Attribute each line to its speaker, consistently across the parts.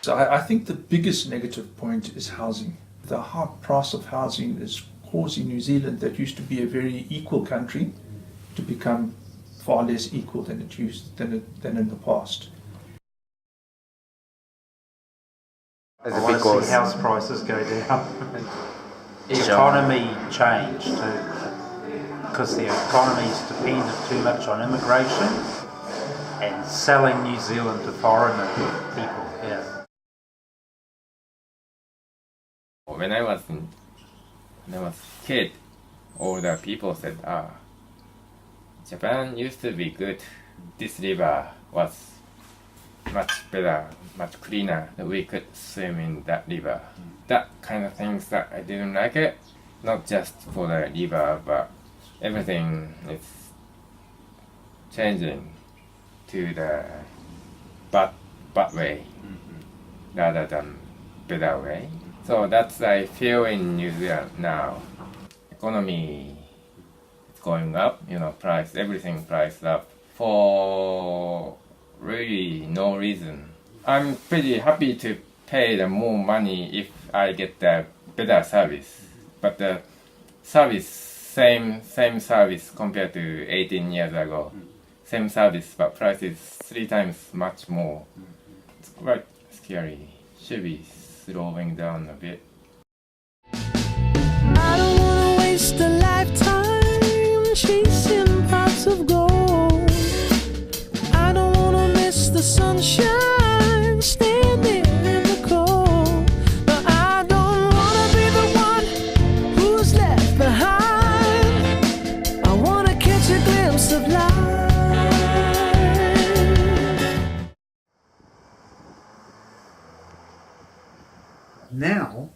Speaker 1: So I think the biggest negative point is housing. The high price of housing is causing New Zealand, that used to be a very equal country, to become far less equal than in the past.
Speaker 2: I want to see house prices go down. The economy change because the economy is dependent too much on immigration and selling New Zealand to foreigner people. Yeah.
Speaker 3: When I was a kid, older people said, Japan used to be good. This river was much better, much cleaner. We could swim in that river. That kind of things that I didn't like it. Not just for the river, but everything is changing to the bad way rather than better way. So that's I feel in New Zealand now. Economy is going up, price, everything priced up for really no reason. I'm pretty happy to pay the more money if I get the better service. But the service, same service compared to 18 years ago. Same service, but price is 3 times much more. It's quite scary. Should be slowing down a bit.
Speaker 4: I don't wanna waste a lifetime chasing pots of gold. I don't wanna miss the sunshine, standing in the cold. But I don't wanna be the one who's left behind. I wanna catch a glimpse of life.
Speaker 5: Now,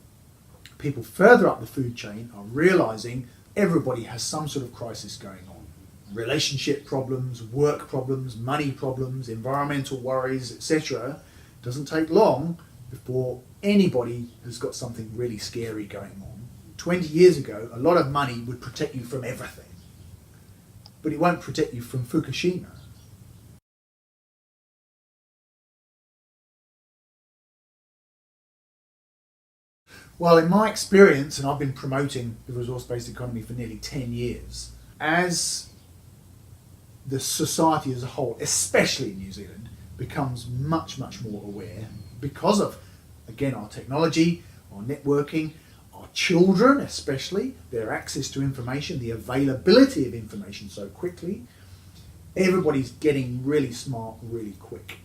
Speaker 5: people further up the food chain are realizing everybody has some sort of crisis going on. Relationship problems, work problems, money problems, environmental worries, etc. Doesn't take long before anybody has got something really scary going on. 20 years ago, a lot of money would protect you from everything, but it won't protect you from Fukushima. Well, in my experience, and I've been promoting the resource-based economy for nearly 10 years, as the society as a whole, especially in New Zealand, becomes much, much more aware because of, again, our technology, our networking, our children especially, their access to information, the availability of information so quickly, everybody's getting really smart really quick.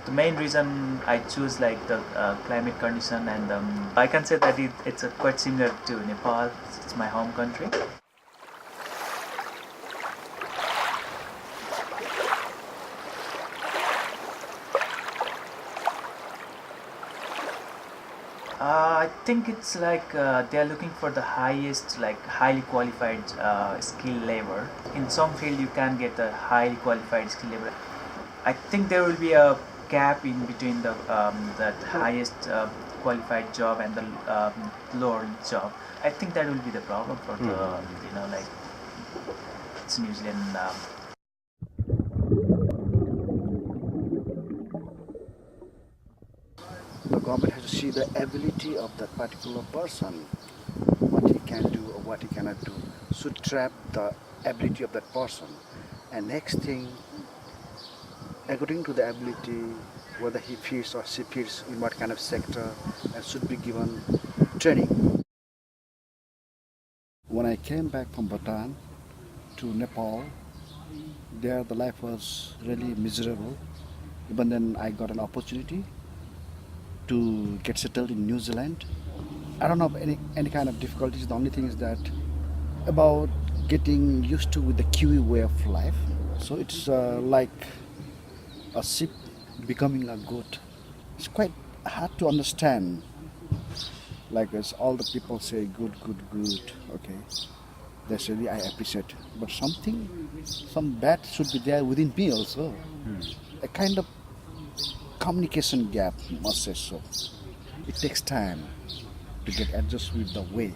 Speaker 6: The main reason I choose the climate condition, and I can say that it's quite similar to Nepal. It's my home country. I think it's they're looking for the highest, highly qualified skilled labor. In some field you can get a highly qualified skilled labor. I think there will be a gap in between the that highest qualified job and the lower job. I think that will be the problem for the it's New Zealand.
Speaker 7: The government has to see the ability of that particular person, what he can do or what he cannot do, should trap the ability of that person. And next thing, according to the ability, whether he fits or she fits in what kind of sector, and should be given training. When I came back from Bhutan to Nepal, there the life was really miserable. Even then I got an opportunity to get settled in New Zealand. I don't have any kind of difficulties. The only thing is that about getting used to with the Kiwi way of life. So it's like a sheep becoming a goat. It's quite hard to understand. As all the people say, good, okay. That's really I appreciate. But some bad should be there within me also. A kind of communication gap, must say so. It takes time to get adjusted with the way.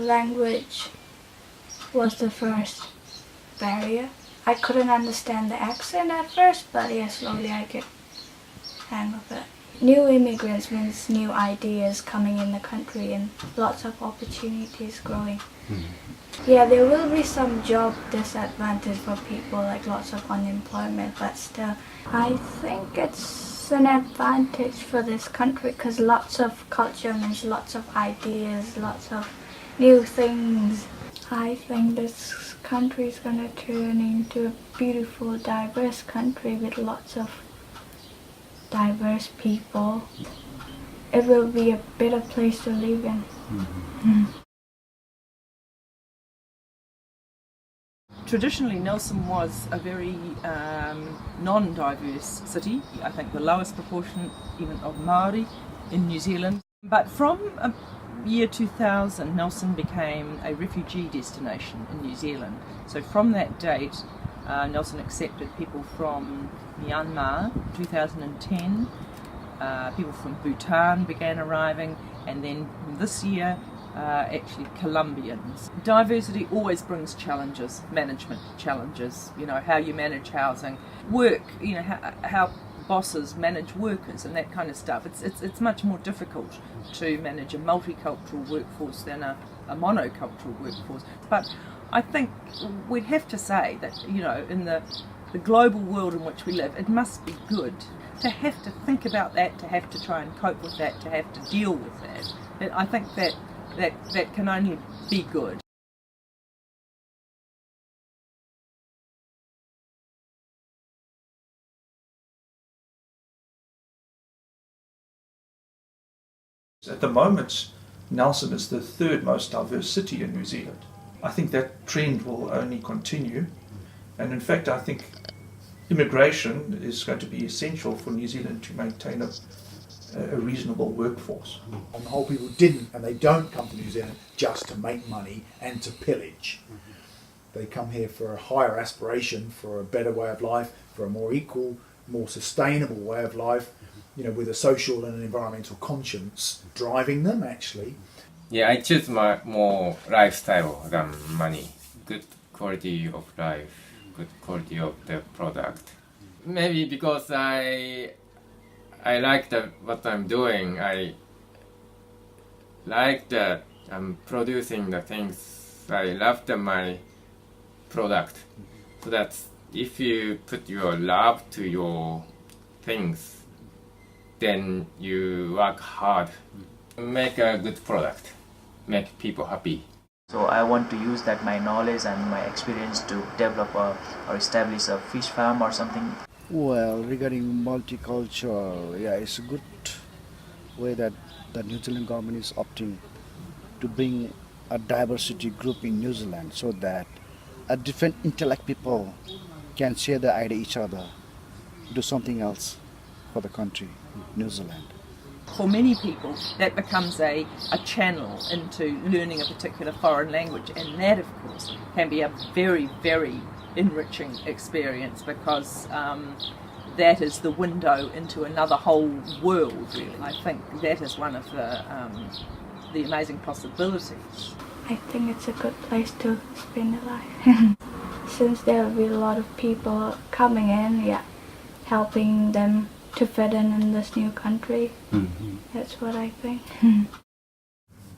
Speaker 8: language was the first barrier. I couldn't understand the accent at first, but yeah, slowly I get hang of it. New immigrants means new ideas coming in the country and lots of opportunities growing. Yeah, there will be some job disadvantage for people, like lots of unemployment, but still, I think it's an advantage for this country because lots of culture means lots of ideas, lots of new things. I think this country is going to turn into a beautiful, diverse country with lots of diverse people. It will be a better place to live in.
Speaker 9: Traditionally, Nelson was a very non-diverse city. I think the lowest proportion even of Māori in New Zealand. But from year 2000, Nelson became a refugee destination in New Zealand. So from that date, Nelson accepted people from Myanmar. 2010, people from Bhutan began arriving, and then this year, actually Colombians. Diversity always brings challenges, management challenges, you know, how you manage housing, work, you know, how bosses manage workers and that kind of stuff. It's much more difficult to manage a multicultural workforce than a monocultural workforce. But I think we'd have to say that, you know, in the global world in which we live, it must be good to have to think about that, to have to try and cope with that, to have to deal with that. And I think that can only be good.
Speaker 1: At the moment, Nelson is the third most diverse city in New Zealand. I think that trend will only continue, and in fact I think immigration is going to be essential for New Zealand to maintain a reasonable workforce.
Speaker 5: On the whole, people didn't and they don't come to New Zealand just to make money and to pillage. They come here for a higher aspiration, for a better way of life, for a more equal, more sustainable way of life, you know, with a social and an environmental conscience driving them, actually.
Speaker 3: Yeah, I choose more lifestyle than money. Good quality of life, good quality of the product. Maybe because I like what I'm doing. I like that I'm producing the things. I love my product. So that's if you put your love to your things, then you work hard, make a good product, make people happy.
Speaker 6: So I want to use that my knowledge and my experience to develop or establish a fish farm or something.
Speaker 7: Well, regarding multicultural, yeah, it's a good way that the New Zealand government is opting to bring a diversity group in New Zealand so that a different intellect people can share the idea each other, do something else for the country, New Zealand.
Speaker 9: For many people, that becomes a channel into learning a particular foreign language, and that, of course, can be a very, very enriching experience because that is the window into another whole world, really. I think that is one of the amazing possibilities.
Speaker 8: I think it's a good place to spend a life. Since there will be a lot of people coming in, yeah, helping them to fit in this new country. That's what I think.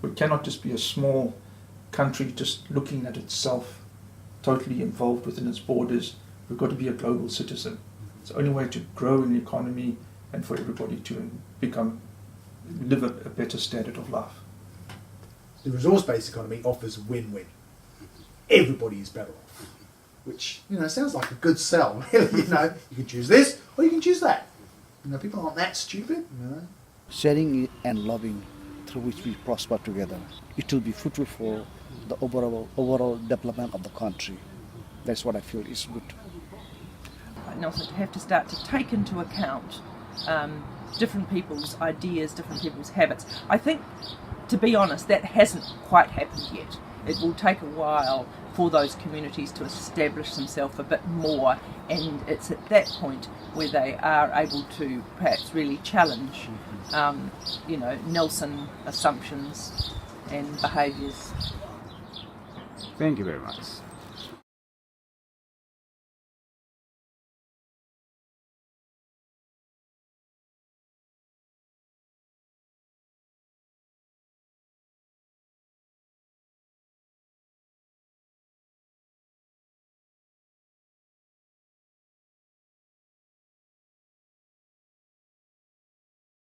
Speaker 1: We cannot just be a small country just looking at itself, totally involved within its borders. We've got to be a global citizen. It's the only way to grow in the economy and for everybody to live a better standard of life.
Speaker 5: The resource-based economy offers win-win. Everybody is better off, which, you know, sounds like a good sell, really. You know, you can choose this or you can choose that. You know, people aren't that stupid, you know.
Speaker 7: Sharing and loving through which we prosper together. It will be fruitful for the overall development of the country. That's what I feel is good.
Speaker 9: Nelson, to have to start to take into account different people's ideas, different people's habits. I think, to be honest, that hasn't quite happened yet. It will take a while for those communities to establish themselves a bit more, and it's at that point where they are able to perhaps really challenge, Nelson assumptions and behaviours.
Speaker 10: Thank you very much.